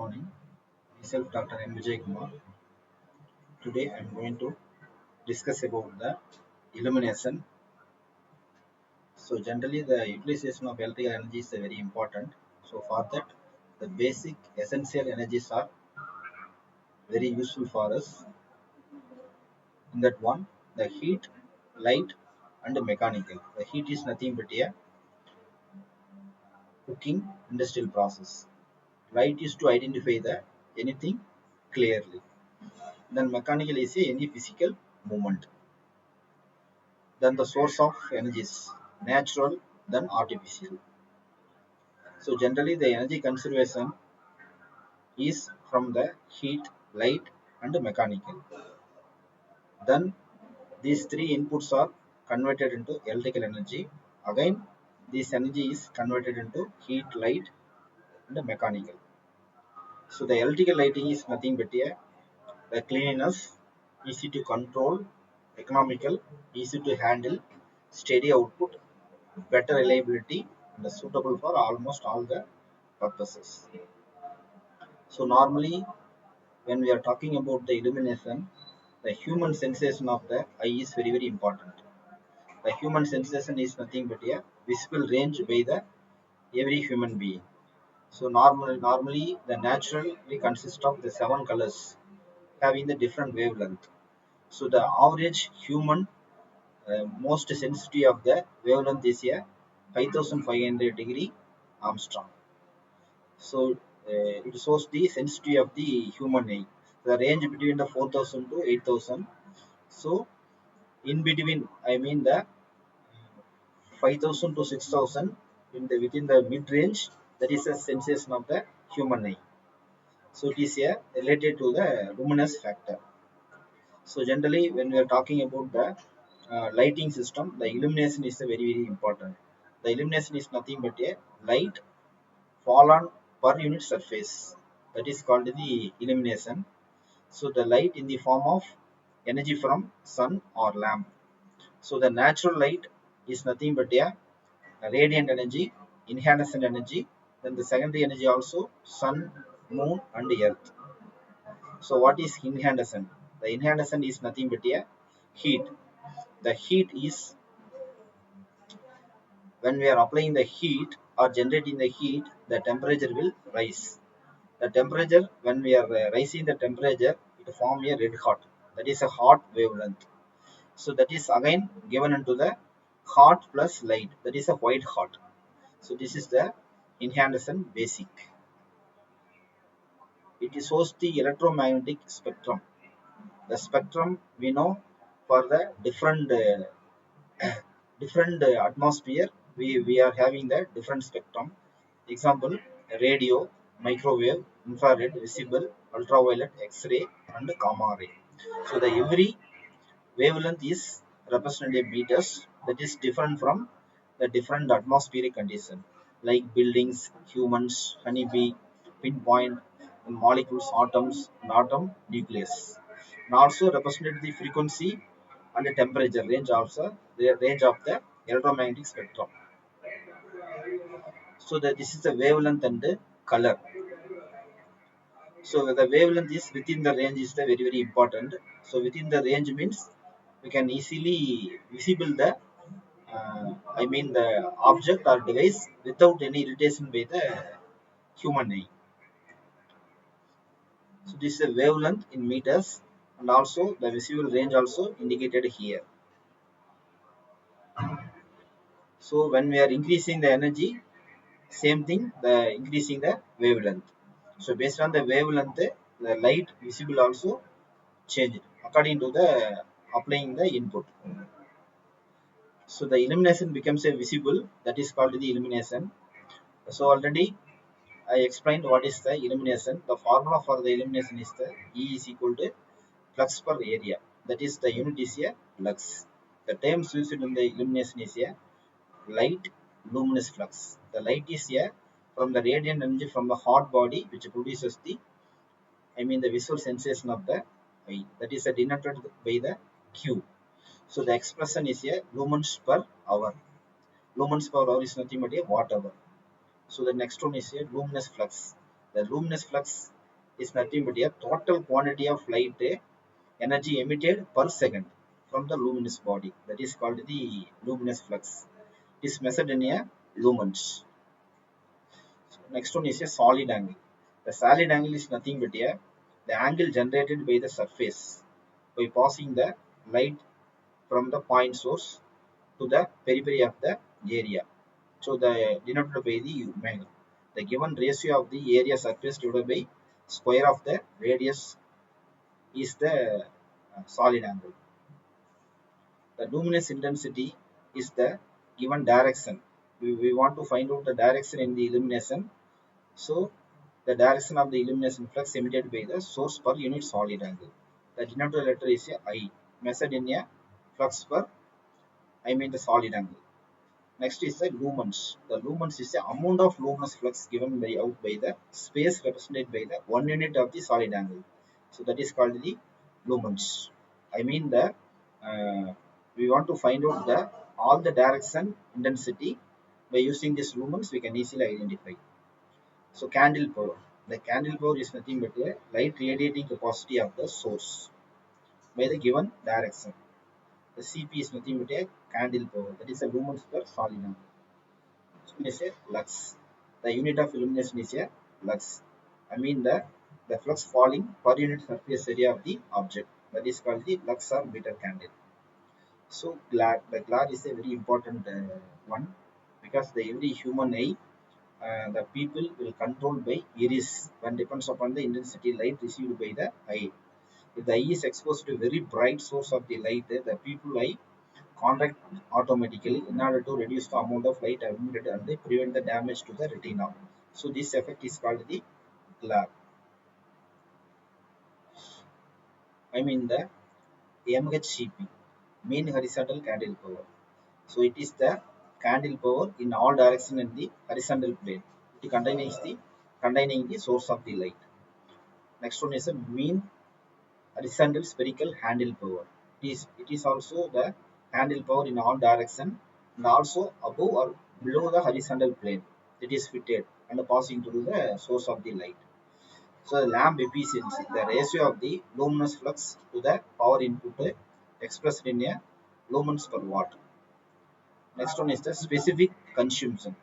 Morning. Myself, Dr. M. Vijay Kumar. Today, I am going to discuss about the illumination. So, generally, the utilization of electrical energy is very important. So, for that, the basic essential energies are very useful for us. In that one, the heat, light, and the mechanical. The heat is nothing but a cooking industrial process. Light is to identify the anything clearly. Then mechanical is any physical movement. Then the source of energies, natural than artificial. So generally the energy conservation is from the heat, light and mechanical. Then these three inputs are converted into electrical energy. Again this energy is converted into heat, light and mechanical. So the electrical lighting is nothing but the cleanliness, easy to control, economical, easy to handle, steady output, better reliability and suitable for almost all the purposes. So normally when we are talking about the illumination, the human sensation of the eye is very important. The human sensation is nothing but a visible range by the every human being. So normally the naturally consists of the seven colors having the different wavelength. So the average human most sensitivity of the wavelength is a 5500 degree Armstrong. So it shows the sensitivity of the human eye. The range between the 4000 to 8000. So in between, I mean the 5000 to 6000 in the within the mid range. That is a sensation of the human eye. So it is related to the luminous factor. So generally, when we are talking about the lighting system, the illumination is a very important. The illumination is nothing but a light fall on per unit surface. That is called the illumination. So the light in the form of energy from sun or lamp. So the natural light is nothing but a radiant energy, incandescent energy, then the secondary energy also sun, moon and earth. So what is incandescent? The incandescent is nothing but a heat. The heat is when we are applying the heat or generating the heat, the temperature will rise. The temperature, when we are raising the temperature, it form a red hot. That is a hot wavelength. So that is again given into the hot plus light. That is a white hot. So this is the incandescent basic. It shows the electromagnetic spectrum. The spectrum we know for the different atmosphere we are having the different spectrum. Example, radio, microwave, infrared, visible, ultraviolet, x-ray and gamma ray. So the every wavelength is represented in meters, that is different from the different atmospheric condition like buildings, humans, honeybee, pinpoint, and molecules, atoms, and atom nucleus. And also represented the frequency and the temperature range also the range of the electromagnetic spectrum. So that this is the wavelength and the color. So the wavelength is within the range is the very important. So within the range means we can easily visible the I mean the object or device without any irritation by the human eye. So this is a wavelength in meters and also the visible range also indicated here. So when we are increasing the energy, same thing the increasing the wavelength. So based on the wavelength, the light visible also change according to the applying the input. So the illumination becomes a visible, that is called the illumination. So already I explained what is the illumination. The formula for the illumination is the E is equal to flux per area. That is the unit is a lux. The terms used in the illumination is a light luminous flux. The light is a from the radiant energy from the hot body which produces the the visual sensation of the eye. That is denoted by the Q. So the expression is a lumens per hour. Lumens per hour is nothing but a watt hour. So the next one is a luminous flux. The luminous flux is nothing but a total quantity of light energy emitted per second from the luminous body. That is called the luminous flux. It is measured in a lumens. So next one is a solid angle. The solid angle is nothing but the angle generated by the surface by passing the light from the point source to the periphery of the area. So the denoted by the omega. The given ratio of the area surface divided by square of the radius is the solid angle. The luminous intensity is the given direction. We want to find out the direction in the illumination. So the direction of the illumination flux emitted by the source per unit solid angle. The denominator letter is a I, measured in a flux per, I mean the solid angle. Next is the lumens. The lumens is the amount of luminous flux given by out by the space represented by the 1 unit of the solid angle. So that is called the lumens. I mean the we want to find out the all the direction intensity by using this lumens we can easily identify. So candle power. The candle power is nothing but a light radiating capacity of the source by the given direction. The CP is nothing but a candle power. That is a lumens per solid angle. So is a lux. The unit of illumination is a lux. I mean the flux falling per unit surface area of the object. That is called the lux or meter candle. So glare. The glare is a very important one because the every human eye the people will control by iris when depends upon the intensity light received by the eye. If the eye is exposed to a very bright source of the light, the people eye contract automatically in order to reduce the amount of light emitted and they prevent the damage to the retina. So this effect is called the glare. I mean the MHCP, mean horizontal candle power. So it is the candle power in all direction in the horizontal plane. It containing the source of the light. Next one is a mean horizontal spherical handle power. It is also the handle power in all direction and also above or below the horizontal plane. It is fitted and passing through the source of the light. So the lamp efficiency, the ratio of the luminous flux to the power input expressed in a lumens per watt. Next one is the specific consumption.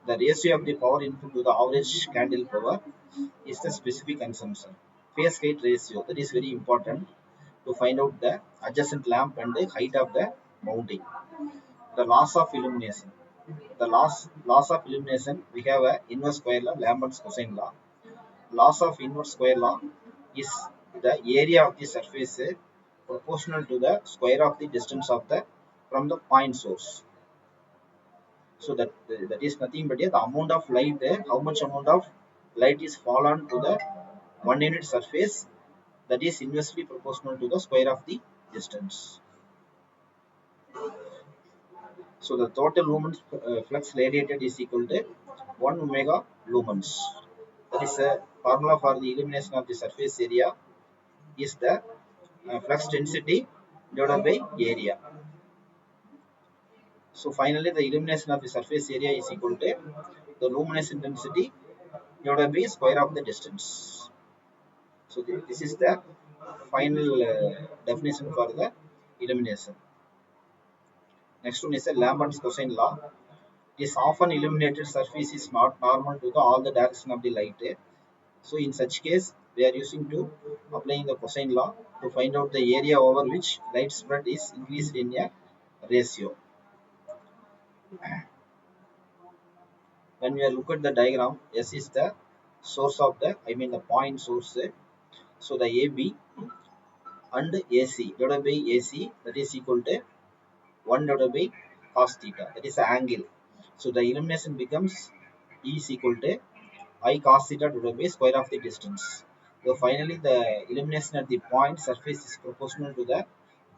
The ratio of the power input to the average candle power is the specific consumption. Phase height ratio, that is very important to find out the adjacent lamp and the height of the mounting. The loss of illumination. The loss of illumination, we have a inverse square law, Lambert's cosine law. Loss of inverse square law is the area of the surface proportional to the square of the distance of the from the point source. So that is nothing but the amount of light there, how much amount of light is fallen to the 1 unit surface, that is inversely proportional to the square of the distance. So the total lumens flux radiated is equal to 1 omega lumens. That is a formula for the illumination of the surface area is the flux density divided by area. So finally the illumination of the surface area is equal to the luminous intensity divided by square of the distance. So this is the final definition for the illumination. Next one is the Lambert's cosine law. It is often illuminated surface is not normal to the all the direction of the light. So in such case, we are using to applying the cosine law to find out the area over which light spread is increased in a ratio. When we look at the diagram, S is the source of the, I mean the point source. So the AB and AC divided by AC, that is equal to 1 divided by cos theta, that is the angle. So the illumination becomes E is equal to I cos theta divided by square of the distance. So finally the illumination at the point surface is proportional to the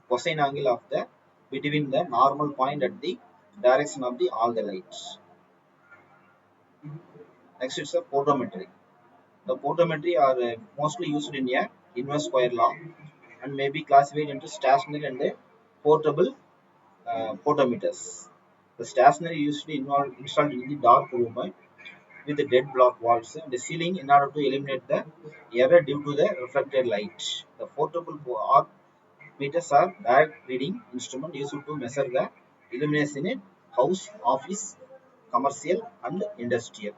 cosine angle of the between the normal point at the direction of the all the lights. Next is the photometry. The photometry are mostly used in a inverse square law and may be classified into stationary and portable photometers. The stationary usually installed in the dark room with the dead block walls and the ceiling in order to eliminate the error due to the reflected light. The portable arc meters are direct reading instrument used to measure the illumination in house, office, commercial and industrial.